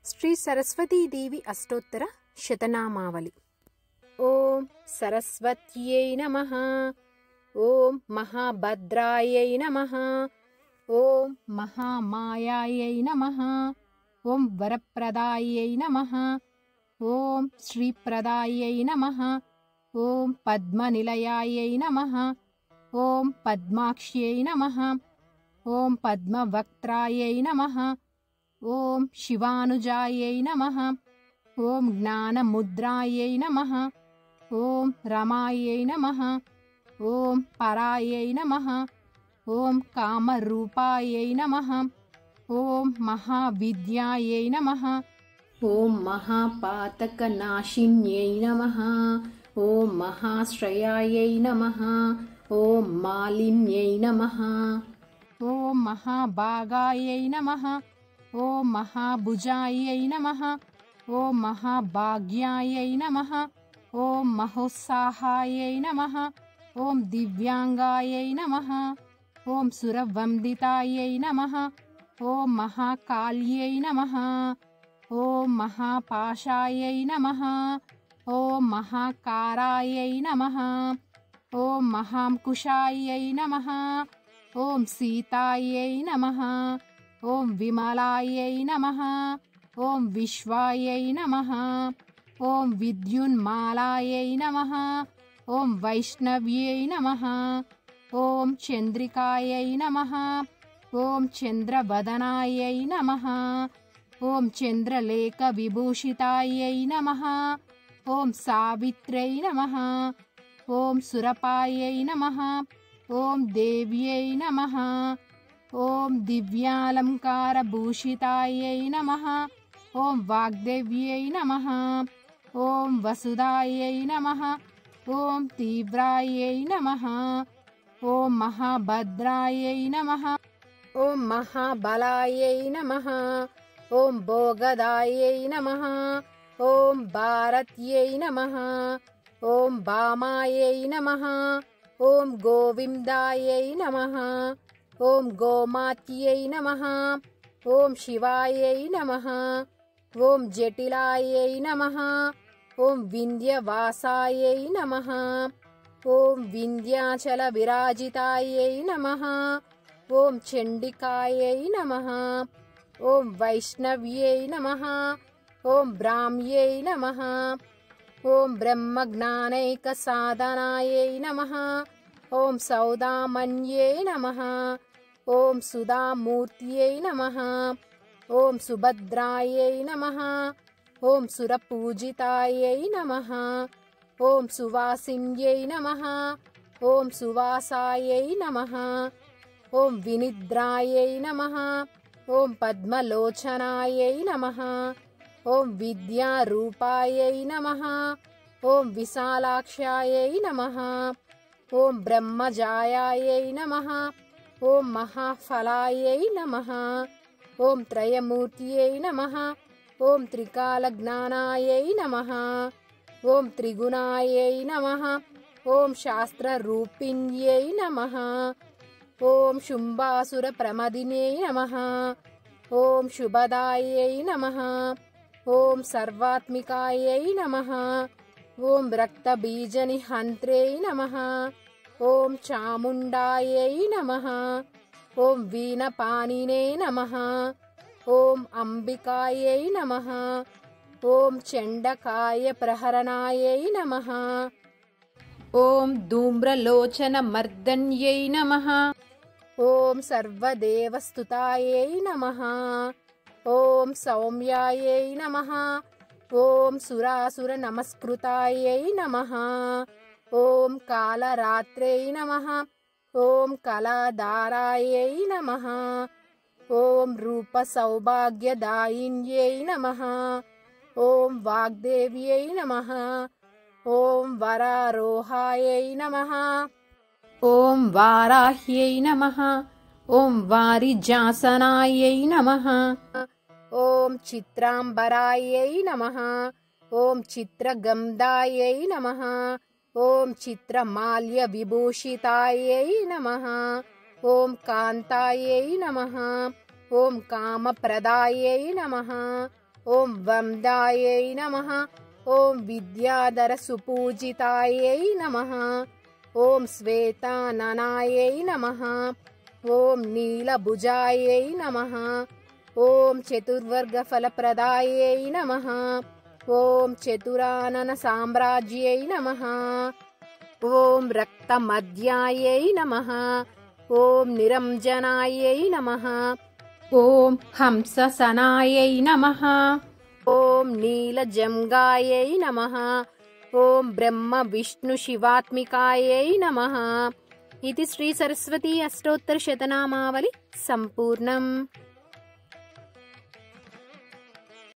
శ్రీ సరస్వతీదేవి అష్టోత్తర శతనామావళి. ఓం సరస్వత్యై నమః. ఓం మహాభద్రాయై నమః. ఓం మహామాయాయై నమః. ఓం వరప్రదాయై నమః. ఓం శ్రీప్రదాయై నమః. ఓం పద్మనిలయాయై నమః. ఓం పద్మాక్ష్యై నమః. ఓం పద్మవక్త్రాయై నమః. ఓం శివానుజాయై నమః. ఓం జ్ఞానముద్రాయై నమః. ఓం రమాయై నమః. ఓం పరాయై నమః. ఓం కామరూపాయై నమః. ఓం మహావిద్యాయై నమః. ఓం మహాపాతకనాశిన్యై నమః. ఓం మహాశ్రయాయై నమః. ఓం మాలిన్యై నమః. ఓం మహాభాగాయై నమః. ఓం మహాభుజాయై నమః. ఓం మహాభాగ్యాయై నమః. ఓం మహోత్సాహాయై నమః. ఓం దివ్యాంగాయై నమః. ఓం సురవందితాయై నమః. ఓం మహాకాళ్యై నమః. ఓం మహాపాశాయై నమః. ఓం మహాకారాయై నమః. ఓం మహాంకుశాయై నమః. ఓం సీతాయై నమః. ఓం విమలాయై నమః. ఓం విశ్వాయై నమః. ఓం విద్యున్మాలాయై నమః. ఓం వైష్ణవ్యై నమః. ఓం చంద్రికాయై నమః. ఓం చంద్రవదనాయై నమః. ఓం చంద్రలేఖ విభూషితాయై నమః. ఓం సావిత్ర్యై నమః. ఓం సురపాయై నమః. ఓం దేవ్యై నమః. ఓం దివ్యాలంకారభూషితాయై నమః. ఓం వాగ్దేవ్యై నమః. ఓం వసుదాయై నమః. ఓం తీవ్రాయై నమః. ఓం మహాభద్రాయై నమః. ఓం మహాబలాయై నమః. ఓం భోగదాయై నమః. ఓం భారత్యై నమః. ఓం భామాయై నమః. ఓం గోవిందాయై నమః. ఓం గోమాత్యై నమః. ఓం శివాయై నమః. ఓం జటిలాయై నమః. ఓం వింధ్యవాసాయై నమః. ఓం వింధ్యాచల విరాజితాయై నమః. ఓం చండికాయై నమః. ఓం వైష్ణవ్యై నమః. ఓం బ్రాహ్మ్యై నమః. ఓం బ్రహ్మజ్ఞానైక సాధనాయై నమః. ఓం సౌదామన్యై నమః. ఓం సుధామూర్త్యై నమః. ఓం సుభద్రాయై నమః. ఓం సురపూజితాయై నమః. ఓం సువాసిన్యై నమః. ఓం సువాసాయై నమః. ఓం వినిద్రాయై నమః. ఓం పద్మలోచనాయై నమః. ఓం విద్యారూపాయై నమః. ఓం విశాలాక్షాయై నమః. ఓం బ్రహ్మజాయాయై నమః. ఓం మహాఫలాయై నమః. ఓం త్రయమూర్త్యై నమః. ఓం త్రికాలజ్ఞానాయై నమః. ఓం త్రిగుణాయై నమః. ఓం శాస్త్రరూపిణ్యై నమః. ఓం శుంభాసురప్రమదిన్యై నమః. ఓం శుభదాయై నమః. ఓం సర్వాత్మికాయై నమః. ఓం రక్తబీజనిహంత్ర్యై నమః. ఓం చాముండాయై నమః. ఓం వీణపాణినే నమః. ఓం అంబికాయై నమః. ఓం చండకాయ ప్రహరణాయై నమః. ఓం ధూమ్రలోచనమర్దన్యై నమః. ఓం సర్వదేవస్తుతాయై నమః. ఓం సౌమ్యాయై నమః. ఓం సురాసురనమస్కృతాయై నమః. ఓం కాళరాత్ర్యై నమః. ఓం కళాధారాయై నమః. ఓం రూపసౌభాగ్యదాయిన్యై నమః. ఓం వాగ్దేవ్యై నమః. ఓం వరారోహాయై నమః. ఓం వారాహ్యై నమః. ఓం వారిజాసనాయై నమః. ఓం చిత్రాంబరాయై నమః. ఓం చిత్రగంధాయై నమః. ఓం చిత్రమాల్య విభూషితాయై నమః. ఓం కాంతాయై నమః. ఓం కామప్రదాయై నమః. ॐ वंदायै नमः। ॐ विद्याधरसुपूजितायै नमः। ॐ श्वेताननायै नमः। ॐ नीलभुजायै नमः। ॐ चतुर्वर्गफलप्रदायै नमः। ॐ चतुराननसाम्राज्यै नमः। ॐ रक्तमध्यायै नमः। ॐ निरञ्जनायै नमः। ॐ हंससनायै नमः। ॐ नीलजङ्गायै नमः। ॐ ब्रह्मविष्णुशिवात्मिकायै नमः। इति श्री सरस्वती अष्टोत्तरशतनामावली सम्पूर्णम्।